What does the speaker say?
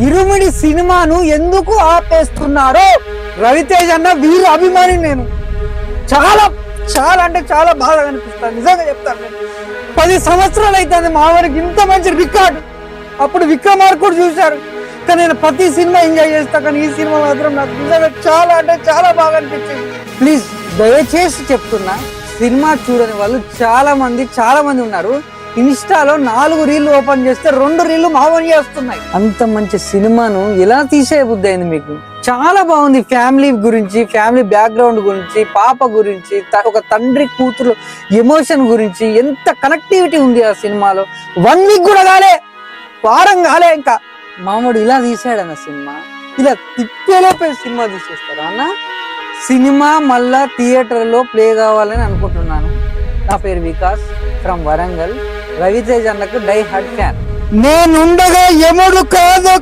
ఇరుమిడి సినిమాను ఎందుకు ఆపేస్తున్నారో రవితేజ్ అన్న వీరు అభిమాని నేను. చాలా చాలా అంటే చాలా బాగా అనిపిస్తాను, నిజంగా చెప్తాను. నేను 10 సంవత్సరాలు అవుతుంది మావారికి ఇంత మంచి రికార్డు. అప్పుడు విక్రమార్కుడు చూశారు, కానీ నేను ప్రతి సినిమా ఎంజాయ్ చేస్తా, కానీ ఈ సినిమా మాత్రం నాకు నిజంగా చాలా అంటే చాలా బాగా అనిపించింది. ప్లీజ్ దయచేసి చెప్తున్నా, సినిమా చూడని వాళ్ళు చాలా మంది ఉన్నారు. ఇన్స్టాలో 4 రీళ్లు ఓపెన్ చేస్తే 2 రీళ్లు మావని చేస్తున్నాయి. అంత మంచి సినిమాను ఎలా తీసే బుద్ధి అయింది మీకు? చాలా బాగుంది. ఫ్యామిలీ గురించి, ఫ్యామిలీ బ్యాక్గ్రౌండ్ గురించి, పాప గురించి, ఒక తండ్రి కూతురు ఎమోషన్ గురించి ఎంత కనెక్టివిటీ ఉంది ఆ సినిమాలో. 1 వీక్ కూడా కాలే, వారం కాలే, ఇంకా మామూడు ఇలా తీసాడన్న సినిమా. ఇలా తిప్పేలోపే సినిమా తీసేస్తారా అన్న? సినిమా మళ్ళా థియేటర్లో ప్లే కావాలని అనుకుంటున్నాను. నా పేరు వికాస్ ఫ్రమ్ వరంగల్. రవితేజ్ అన్నకు డై హార్ట్ ఫ్యాన్. నేనుండగా యముడు కాదు